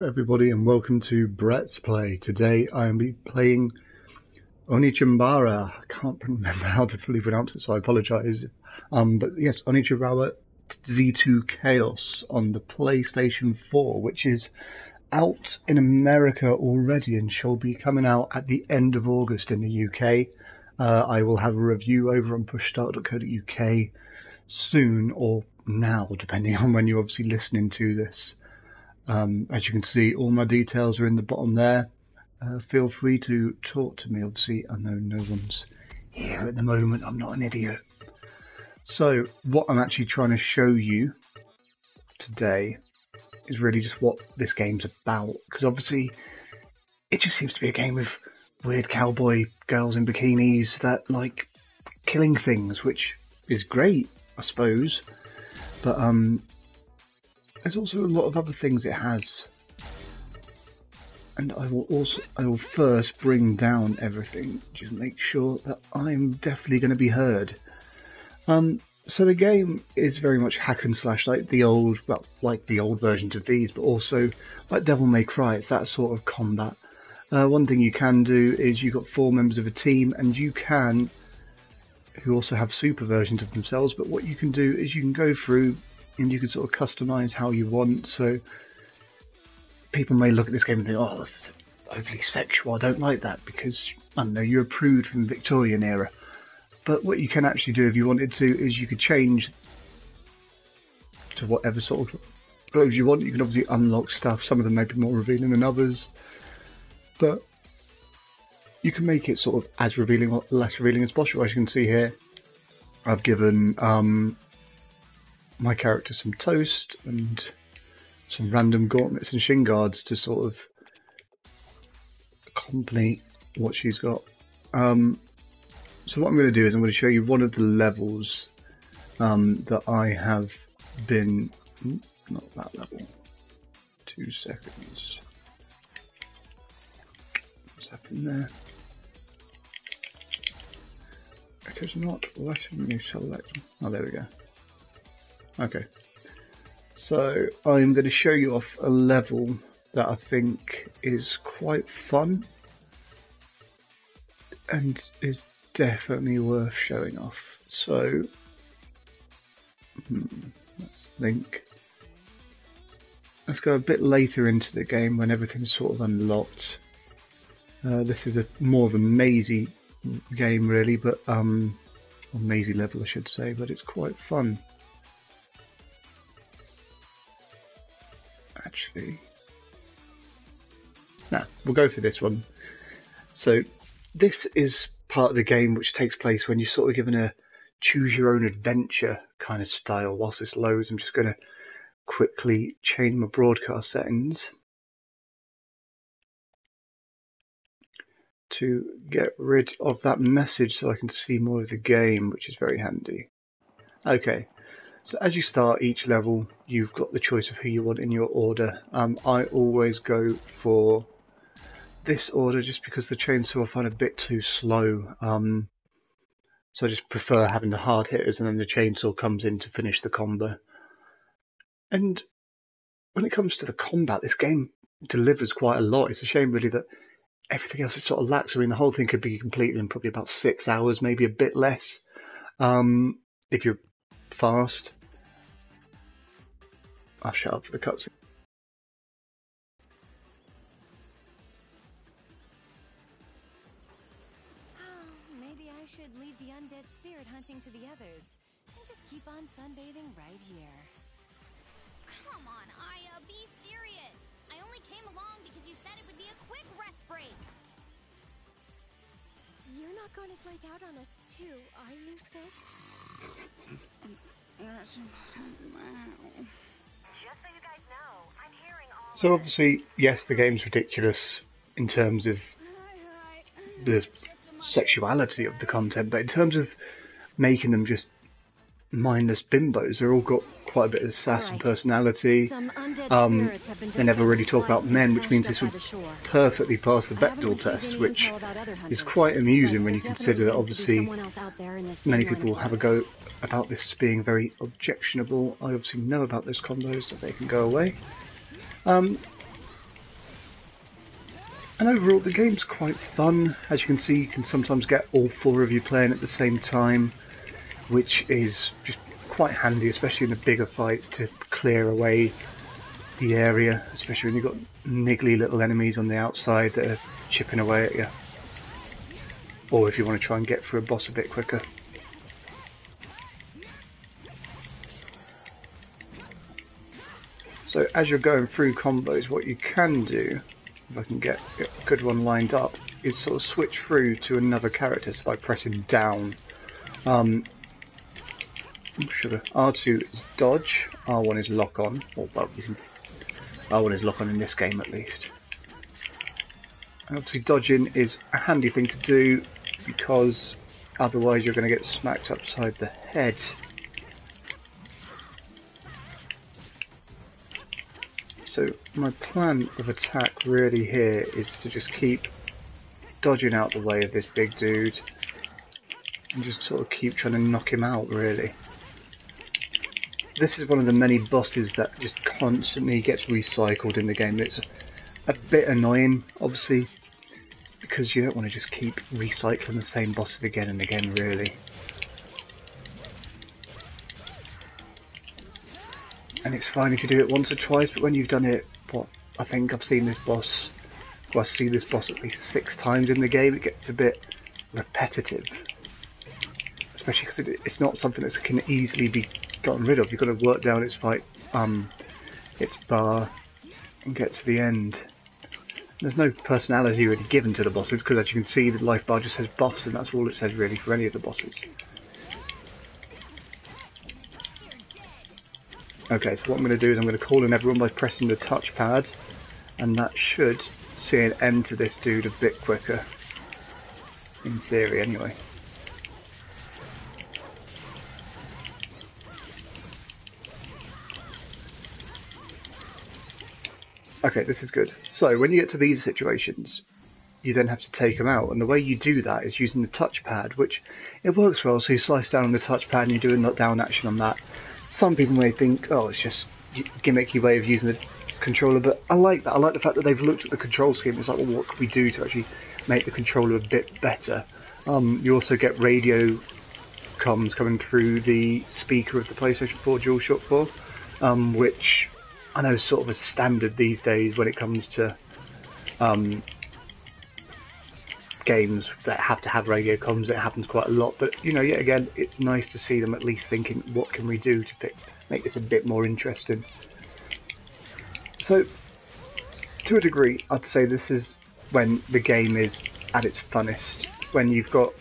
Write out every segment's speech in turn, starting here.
Everybody, and welcome to Brett's Play. Today I am playing Onechanbara. I can't remember how to fully pronounce it, so I apologise. But yes, Onechanbara Z2 Chaos on the PlayStation 4, which is out in America already and shall be coming out at the end of August in the UK. I will have a review over on pushstart.co.uk soon, or now, depending on when you're obviously listening to this. As you can see, all my details are in the bottom there. Feel free to talk to me. Obviously, I know no one's here at the moment. I'm not an idiot. So, what I'm actually trying to show you today is really just what this game's about. Because obviously, it just seems to be a game with weird cowboy girls in bikinis that like killing things, which is great, I suppose. But there's also a lot of other things it has, and I will first bring down everything, just make sure that I'm definitely going to be heard. So the game is very much hack and slash, like the old versions of these, but also like Devil May Cry. It's that sort of combat. One thing you can do is you've got 4 members of a team, and you can, who also have super versions of themselves. But what you can do is you can go through and you can sort of customize how you want. So people may look at this game and think, oh, overly sexual, I don't like that, because, I don't know, you're a prude from the Victorian era. But what you can actually do if you wanted to is you could change to whatever sort of clothes you want. You can obviously unlock stuff, some of them may be more revealing than others, but you can make it sort of as revealing or less revealing as possible. As you can see here, I've given my character some toast and some random gauntlets and shin guards to sort of accompany what she's got. So what I'm going to do is I'm going to show you one of the levels that I have been... not that level. 2 seconds. What's happened there? It is not letting me select... oh, there we go. Okay, so I'm going to show you off a level that I think is quite fun and is definitely worth showing off. So, let's think. Let's go a bit later into the game when everything's sort of unlocked. This is more of a mazy game really, but or mazy level I should say, but it's quite fun. Actually, no, we'll go for this one. So this is part of the game which takes place when you're sort of given a choose your own adventure kind of style. Whilst this loads, I'm just going to quickly change my broadcast settings to get rid of that message so I can see more of the game, which is very handy. Okay. So as you start each level, you've got the choice of who you want in your order. I always go for this order just because the chainsaw I find a bit too slow. So I just prefer having the hard hitters and then the chainsaw comes in to finish the combo. And when it comes to the combat, this game delivers quite a lot. It's a shame really that everything else is sort of lacks. I mean, the whole thing could be completed in probably about 6 hours, maybe a bit less, if you're fast. I'll shut up for the cutscene. Oh, maybe I should leave the undead spirit hunting to the others and just keep on sunbathing right here. Come on, Aya, be serious. I only came along because you said it would be a quick rest break. You're not going to flake out on us too, are you, sis? Just so you guys know, I'm hearing all. So obviously, yes, the game's ridiculous in terms of the sexuality of the content, but in terms of making them just mindless bimbos, they've all got quite a bit of sass and personality. They never really talk about men, which means this would perfectly pass the Bechdel test, which is quite amusing when you consider that obviously many people have a go about this being very objectionable. I obviously know about those combos, so they can go away. And overall, the game's quite fun. As you can see, you can sometimes get all 4 of you playing at the same time, which is just quite handy, especially in the bigger fights, to clear away the area, especially when you've got niggly little enemies on the outside that are chipping away at you. Or if you want to try and get through a boss a bit quicker. So as you're going through combos, what you can do, if I can get a good one lined up, is sort of switch through to another character by pressing down. Sugar. R2 is dodge, R1 is lock on, or well, R1 is lock on in this game at least. And obviously dodging is a handy thing to do because otherwise you're going to get smacked upside the head. So my plan of attack really here is to just keep dodging out the way of this big dude and just sort of keep trying to knock him out really. This is one of the many bosses that just constantly gets recycled in the game. It's a bit annoying, obviously, because you don't want to just keep recycling the same bosses again and again, really. And it's fine if you do it once or twice, but when you've done it, I think I've seen this boss, well, I've seen this boss at least 6 times in the game, it gets a bit repetitive. Especially because it's not something that can easily be gotten rid of. You've got to work down its its bar and get to the end. There's no personality really given to the bosses because, as you can see, the life bar just says boss, and that's all it says really for any of the bosses. Okay, so what I'm going to do is I'm going to call in everyone by pressing the touchpad, and that should see an end to this dude a bit quicker. In theory, anyway. Okay, this is good. So, when you get to these situations, you then have to take them out, and the way you do that is using the touchpad, which it works well, so you slice down on the touchpad and you do a knockdown action on that. Some people may think, oh, it's just a gimmicky way of using the controller, but I like that. I like the fact that they've looked at the control scheme. It's like, well, what can we do to actually make the controller a bit better? You also get radio comms coming through the speaker of the PlayStation 4 DualShock 4, which I know is sort of a standard these days when it comes to games that have to have radio comms. It happens quite a lot, but you know, yet again, it's nice to see them at least thinking, what can we do to make this a bit more interesting? So, to a degree, I'd say this is when the game is at its funnest, when you've got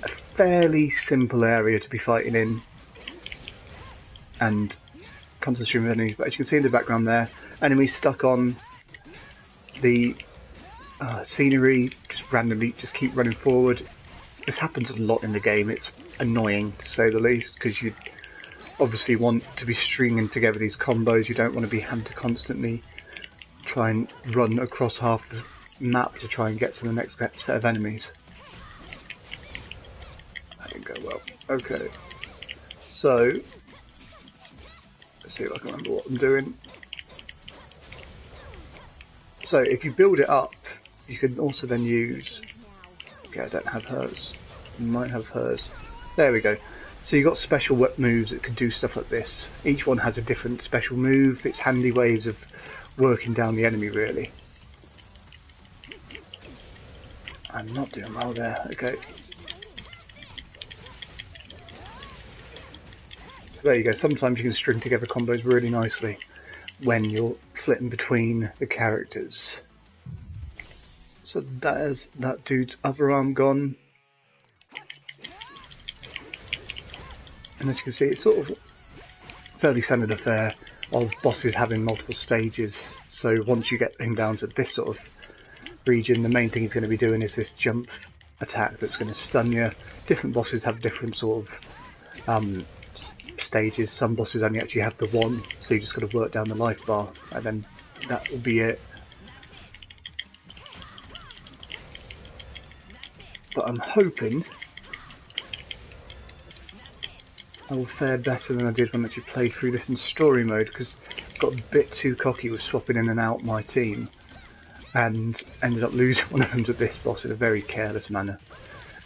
a fairly simple area to be fighting in, and constant stream of enemies, but as you can see in the background there, enemies stuck on the scenery, just randomly just keep running forward. This happens a lot in the game. It's annoying to say the least, because you obviously want to be stringing together these combos. You don't want to be having to constantly try and run across half the map to try and get to the next set of enemies. That didn't go well. Okay, so let's see if I can remember what I'm doing. So if you build it up, you can also then use... Okay, I don't have hers. I might have hers. There we go. So you've got special moves that can do stuff like this. Each one has a different special move. It's handy ways of working down the enemy, really. I'm not doing well there. Okay. So there you go. Sometimes you can string together combos really nicely when you're flitting between the characters. So that is that dude's other arm gone. And as you can see, it's sort of a fairly standard affair of bosses having multiple stages. So once you get him down to this sort of region, the main thing he's going to be doing is this jump attack that's going to stun you. Different bosses have different sort of stages. Some bosses only actually have the one, so you just got to work down the life bar, and then that will be it. But I'm hoping I will fare better than I did when I actually played through this in story mode, because I got a bit too cocky with swapping in and out my team. and ended up losing one of them to this boss in a very careless manner.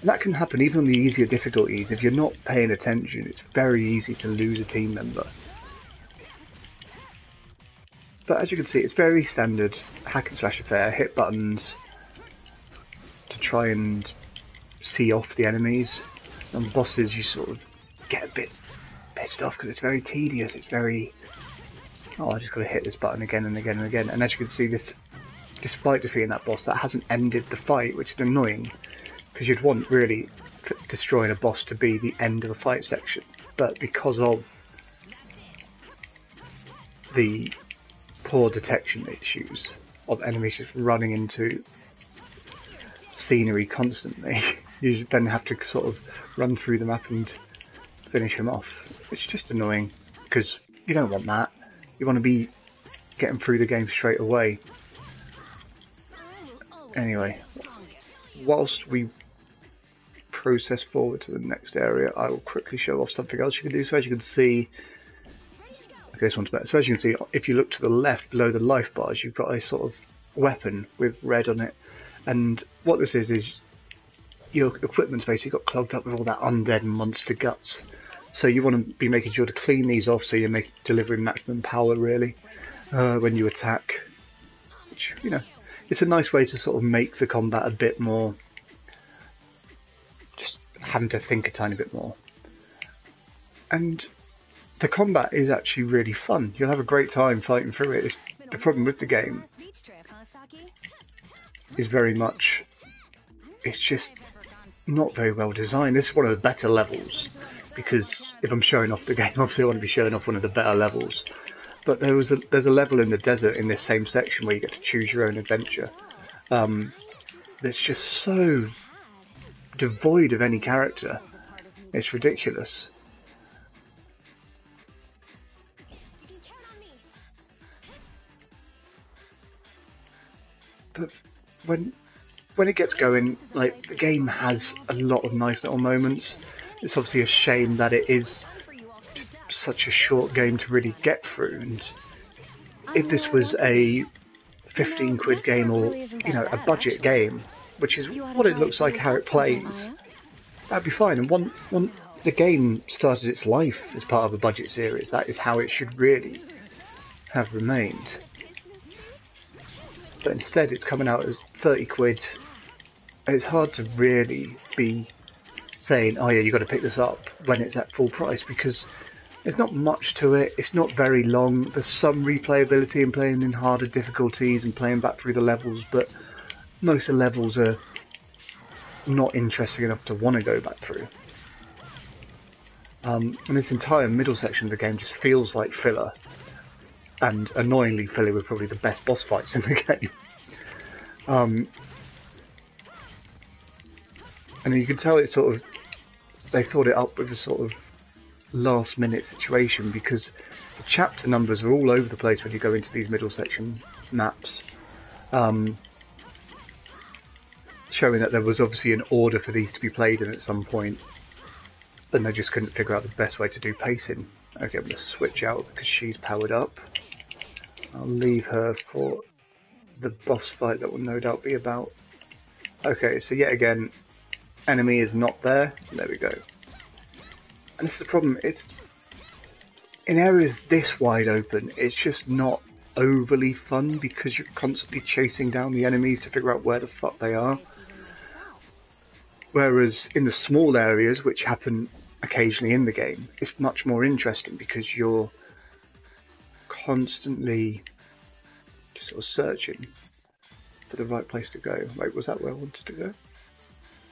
And that can happen even on the easier difficulties. If you're not paying attention, it's very easy to lose a team member. But as you can see, it's very standard hack and slash affair. Hit buttons to try and see off the enemies. On bosses, you sort of get a bit pissed off because it's very tedious. It's very, oh, I just got to hit this button again and again and again. And as you can see, this, despite defeating that boss, that hasn't ended the fight, which is annoying because you'd want really destroying a boss to be the end of a fight section. But because of the poor detection issues of enemies just running into scenery constantly, you then have to sort of run through the map and finish them off. It's just annoying because you don't want that. You want to be getting through the game straight away. Anyway, whilst we process forward to the next area, I will quickly show off something else you can do. So as you can see, okay, this one's better. So as you can see, if you look to the left below the life bars, you've got a sort of weapon with red on it. And what this is your equipment's basically got clogged up with all that undead and monster guts. So you want to be making sure to clean these off so you're delivering maximum power really when you attack. Which, you know, it's a nice way to sort of make the combat a bit more, just having to think a tiny bit more. And the combat is actually really fun. You'll have a great time fighting through it. The problem with the game is very much, it's just not very well designed. This is one of the better levels, because if I'm showing off the game, obviously I want to be showing off one of the better levels. But there's a level in the desert in this same section where you get to choose your own adventure. That's just so devoid of any character. It's ridiculous. But when it gets going, like, the game has a lot of nice little moments. It's obviously a shame that it is just such a short game to really get through. And if this was a 15 quid game or, you know, a budget game, which is what it looks like how it plays, that'd be fine. And when the game started its life as part of a budget series, that is how it should really have remained. But instead it's coming out as 30 quid, and it's hard to really be saying, oh yeah, you've got to pick this up when it's at full price, because there's not much to it. It's not very long. There's some replayability in playing in harder difficulties and playing back through the levels, but most of the levels are not interesting enough to want to go back through. And this entire middle section of the game just feels like filler, and annoyingly filler with probably the best boss fights in the game. And you can tell it's sort of, they thought it up with a sort of last minute situation, because the chapter numbers are all over the place when you go into these middle section maps, showing that there was obviously an order for these to be played in at some point, and they just couldn't figure out the best way to do pacing. Okay, I'm going to switch out because she's powered up. I'll leave her for the boss fight that will no doubt be about. Okay, so yet again, enemy is not there. There we go. And this is the problem. It's in areas this wide open, it's just not overly fun because you're constantly chasing down the enemies to figure out where the fuck they are. Whereas in the small areas, which happen occasionally in the game, it's much more interesting because you're constantly just sort of searching for the right place to go. Wait, was that where I wanted to go?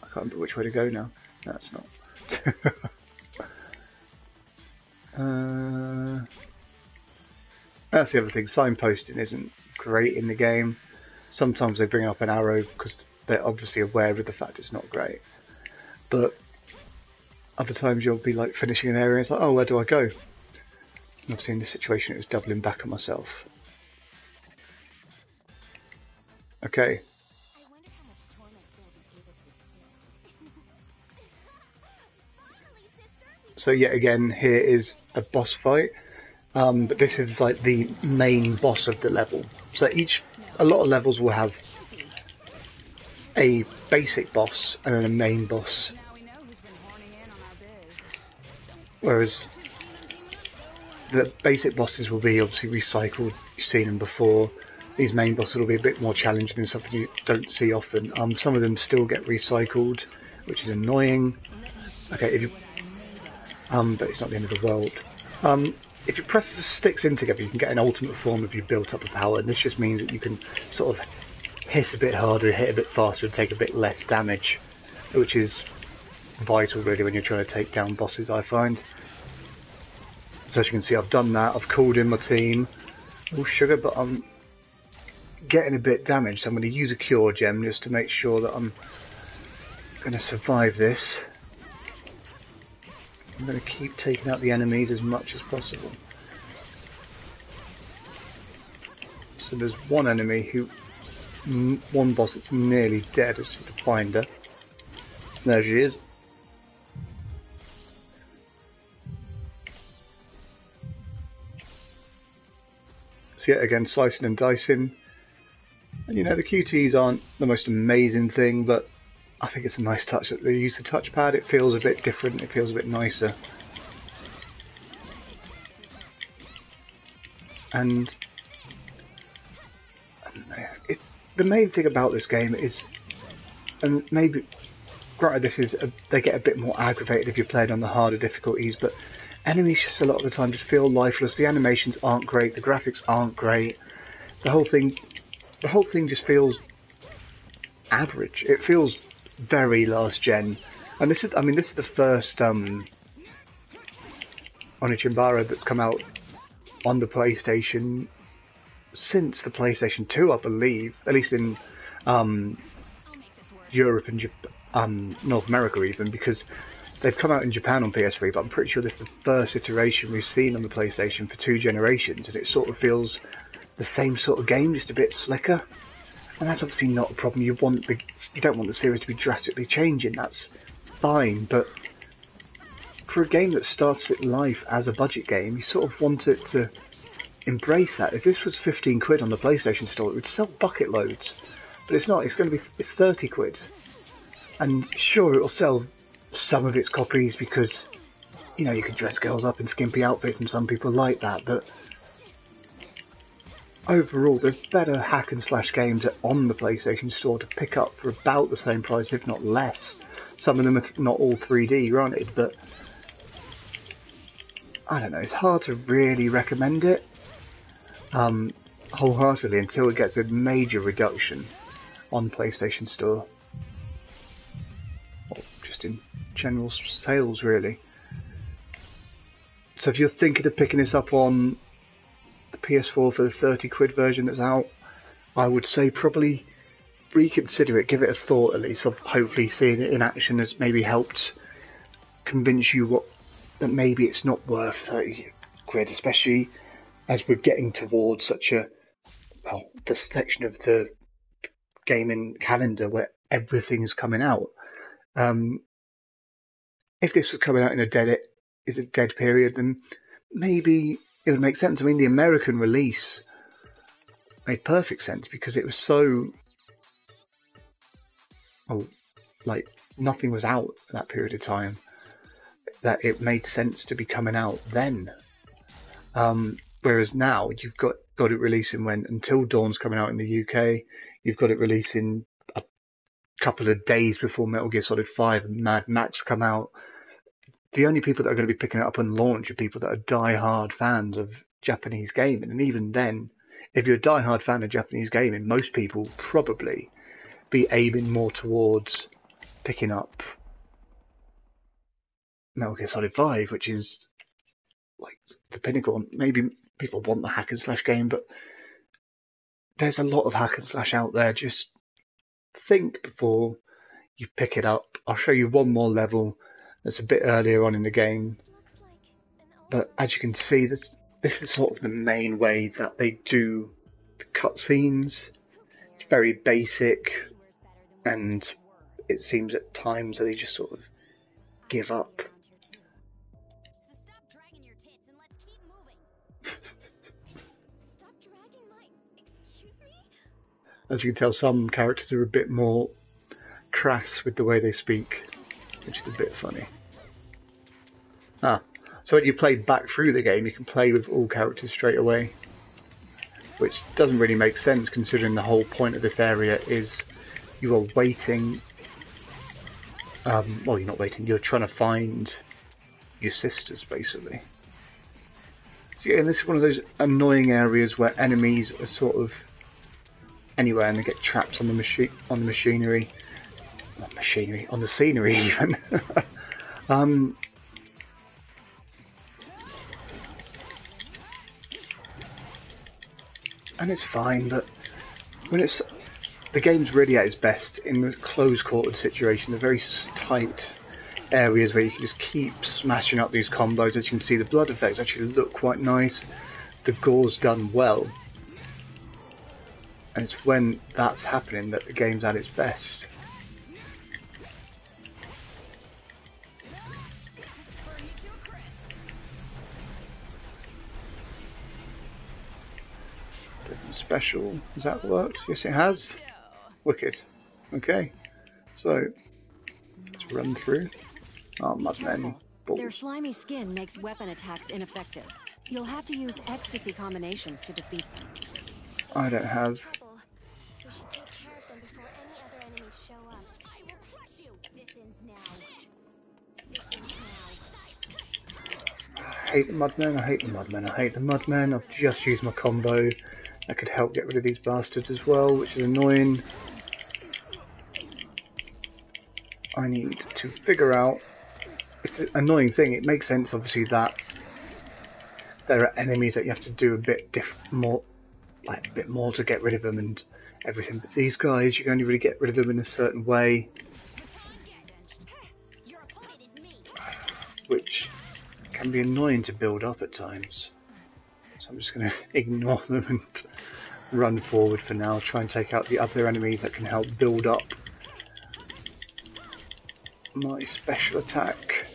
I can't remember which way to go now. No, it's not. That's the other thing. Signposting isn't great in the game. Sometimes they bring up an arrow because they're obviously aware of the fact it's not great. But other times you'll be like finishing an area and it's like, oh, where do I go? And obviously in this situation it was doubling back on myself. Okay. So yet again, here is a boss fight. but this is like the main boss of the level. So a lot of levels will have a basic boss and then a main boss. Whereas the basic bosses will be obviously recycled. You've seen them before. These main bosses will be a bit more challenging and something you don't see often. Some of them still get recycled, which is annoying. Okay, but it's not the end of the world. If you press the sticks in together, you can get an ultimate form of your built-up of power, and this just means that you can sort of hit a bit harder, hit a bit faster, and take a bit less damage, which is vital really when you're trying to take down bosses, I find. So as you can see, I've done that. I've called in my team. Oh, sugar, but I'm getting a bit damaged, so I'm going to use a cure gem just to make sure that I'm going to survive this. I'm going to keep taking out the enemies as much as possible. So there's one enemy one boss that's nearly dead. I just need to find her. There she is. So yet again, slicing and dicing. And you know, the QTs aren't the most amazing thing, but I think it's a nice touch that they use the touchpad. It feels a bit different, it feels a bit nicer. And it's the main thing about this game is, and maybe granted they get a bit more aggravated if you're playing on the harder difficulties, but enemies just a lot of the time just feel lifeless. The animations aren't great, the graphics aren't great. The whole thing just feels average. It feels very last gen. And this is the first Onechanbara that's come out on the PlayStation since the PlayStation 2, I believe, at least in Europe and North America even, because they've come out in Japan on PS3, but I'm pretty sure this is the first iteration we've seen on the PlayStation for 2 generations, and it sort of feels the same sort of game, just a bit slicker. And that's obviously not a problem. You don't want the series to be drastically changing, that's fine, but for a game that starts its life as a budget game, you sort of want it to embrace that. If this was 15 quid on the PlayStation Store, it would sell bucket loads. But it's not, it's 30 quid. And sure, it'll sell some of its copies because, you know, you can dress girls up in skimpy outfits and some people like that, but overall, there's better hack and slash games on the PlayStation Store to pick up for about the same price, if not less. Some of them are not all 3D, granted, but I don't know, it's hard to really recommend it wholeheartedly until it gets a major reduction on PlayStation Store. Or just in general sales, really. So if you're thinking of picking this up on the PS4 for the 30 quid version that's out, I would say probably reconsider it, give it a thought at least, of hopefully seeing it in action has maybe helped convince you that maybe it's not worth 30 quid, especially as we're getting towards the section of the gaming calendar where everything is coming out. If this was coming out in a dead period, then maybe it would make sense. I mean, the American release made perfect sense because it was so, like nothing was out at that period of time, that it made sense to be coming out then. Whereas now you've got it releasing Until Dawn's coming out in the UK. You've got it releasing a couple of days before Metal Gear Solid 5 and Mad Max come out. The only people that are going to be picking it up on launch are people that are die-hard fans of Japanese gaming. And even then, if you're a die-hard fan of Japanese gaming, most people probably be aiming more towards picking up Metal Gear Solid 5, which is like the pinnacle. Maybe people want the hack and slash game, but there's a lot of hack and slash out there. Just think before you pick it up. I'll show you one more level that's a bit earlier on in the game, but as you can see, this is sort of the main way that they do the cutscenes. It's very basic, and it seems at times that they just sort of give up. So stop dragging your tits and let's keep moving. As you can tell, some characters are a bit more crass with the way they speak, which is a bit funny. So when you play back through the game, you can play with all characters straight away, which doesn't really make sense considering the whole point of this area is you are waiting. Well, you're not waiting, you're trying to find your sisters, basically. So yeah, and this is one of those annoying areas where enemies are sort of anywhere and they get trapped on the machinery. Not machinery, on the scenery even. And it's fine, but when it's the game's really at its best in the close quartered situation, the very tight areas where you can just keep smashing up these combos. As you can see, the blood effects actually look quite nice. The gore's done well, and it's when that's happening that the game's at its best. Special. Has that worked? Yes, it has. Wicked. Okay. So, let's run through. Oh, mudmen. Their slimy skin makes weapon attacks ineffective. You'll have to use ecstasy combinations to defeat them. I don't have. We should take care of them before any other enemies show up. I will crush you. This ends now. This ends now. I hate the mudmen. I hate the mudmen. I hate the mudmen. I've just used my combo. That could help get rid of these bastards as well, which is annoying. I need to figure out. It's an annoying thing. It makes sense, obviously, that there are enemies that you have to do a bit more to get rid of them and everything. But these guys, you can only really get rid of them in a certain way, which can be annoying to build up at times. So I'm just going to ignore them and run forward for now. Try and take out the other enemies that can help build up my special attack.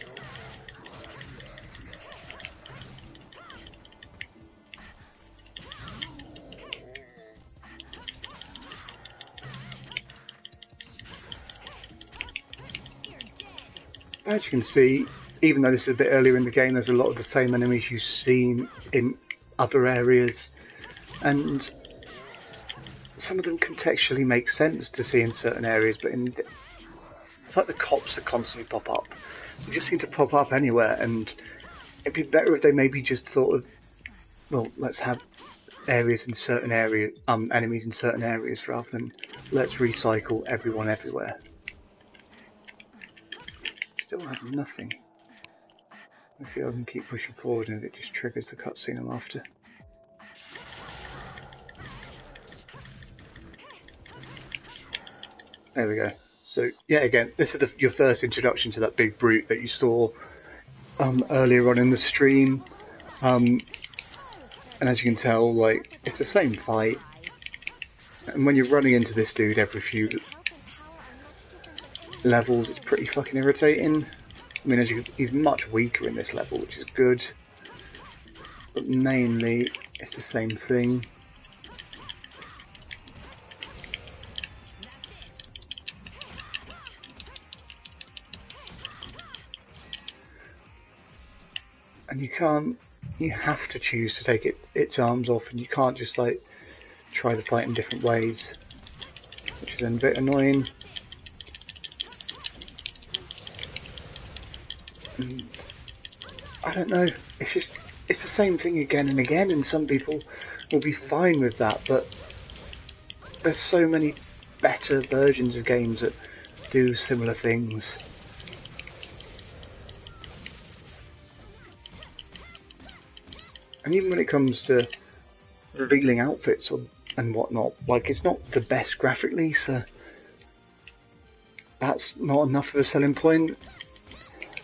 As you can see, even though this is a bit earlier in the game, there's a lot of the same enemies you've seen in other areas, and some of them contextually make sense to see in certain areas, but it's like the cops that constantly pop up. They just seem to pop up anywhere, and it'd be better if they maybe just thought of, well, let's have areas in certain areas, enemies in certain areas, rather than let's recycle everyone everywhere. Still have nothing. I feel I can keep pushing forward and it just triggers the cutscene I'm after. There we go. So, yeah, again, this is your first introduction to that big brute that you saw earlier on in the stream. And as you can tell, like, it's the same fight. And when you're running into this dude every few levels, it's pretty fucking irritating. I mean, he's much weaker in this level, which is good. But mainly, it's the same thing. And you have to choose to take its arms off, and you can't just like try to fight in different ways, which is then a bit annoying. And I don't know, it's the same thing again and again, and some people will be fine with that, but there's so many better versions of games that do similar things. And even when it comes to revealing outfits and whatnot, like, it's not the best graphically, so that's not enough of a selling point.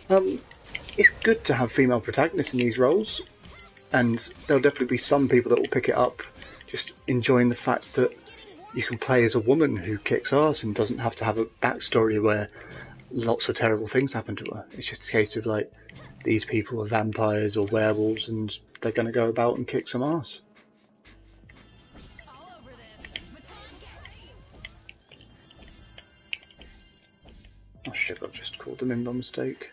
It's good to have female protagonists in these roles, and there'll definitely be some people that will pick it up, just enjoying the fact that you can play as a woman who kicks ass and doesn't have to have a backstory where lots of terrible things happen to her. It's just a case of, like, these people are vampires or werewolves and they're going to go about and kick some ass. Oh shit, I've just called them in by mistake.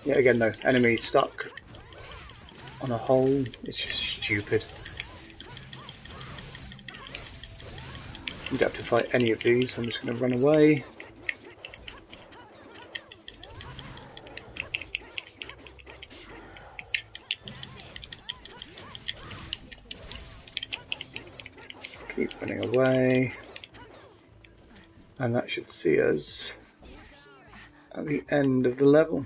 Yet again though, enemy stuck on a hole. It's just stupid. You don't have to fight any of these, so I'm just going to run away. Keep running away. And that should see us at the end of the level.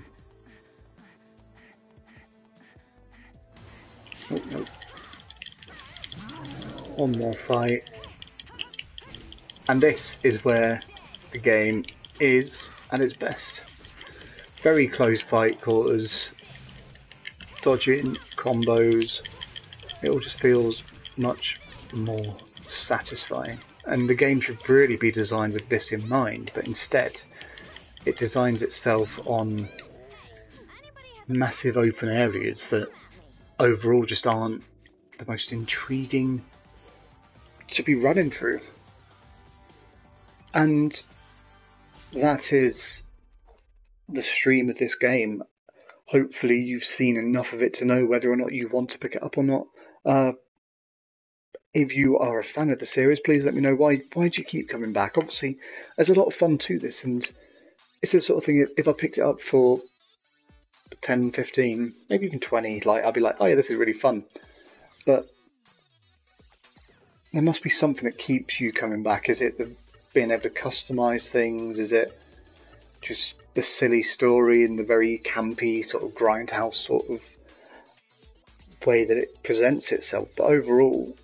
Oh, no. One more fight. And this is where the game is at its best. Very close fight quarters, dodging, combos. It all just feels much more satisfying. And the game should really be designed with this in mind, but instead it designs itself on massive open areas that overall just aren't the most intriguing to be running through. And that is the stream of this game. Hopefully you've seen enough of it to know whether or not you want to pick it up or not. If you are a fan of the series, please let me know why do you keep coming back. Obviously, there's a lot of fun to this, and it's the sort of thing, if I picked it up for 10, 15, maybe even 20, I'd be like, oh yeah, this is really fun. But there must be something that keeps you coming back. Is it the being able to customize things? Is it just the silly story and the very campy sort of grindhouse sort of way that it presents itself? But overall,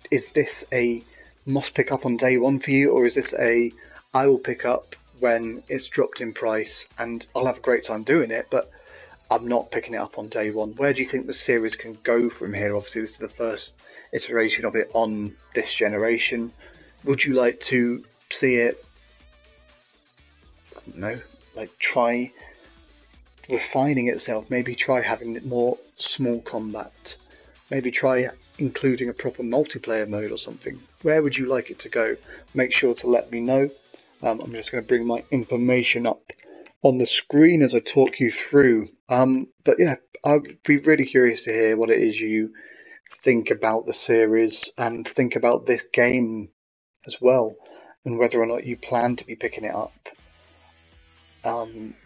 is this a must pick up on day one for you, or is this a I will pick up when it's dropped in price and I'll have a great time doing it, but I'm not picking it up on day one? Where do you think the series can go from here? Obviously, this is the first iteration of it on this generation. Would you like to see it, I don't know, try refining itself? Maybe try having more small combat. Maybe try including a proper multiplayer mode or something. Where would you like it to go? Make sure to let me know. I'm just going to bring my information up on the screen as I talk you through. But yeah, I'd be really curious to hear what it is you think about the series and think about this game as well, and whether or not you plan to be picking it up.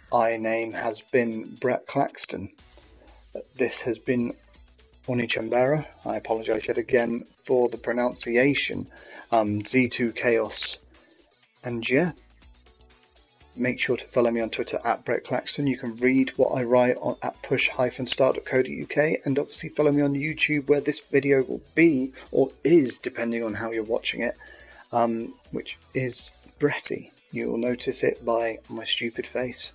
My name has been Brett Claxton. This has been Onechanbara. I apologise yet again for the pronunciation. Z2 Chaos. And yeah, make sure to follow me on Twitter at Brett Claxton. You can read what I write on at push-start.co.uk, and obviously follow me on YouTube, where this video will be, or is, depending on how you're watching it, which is Bretty. You will notice it by my stupid face.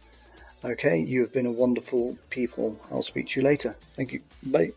Okay, you have been a wonderful people. I'll speak to you later. Thank you. Bye.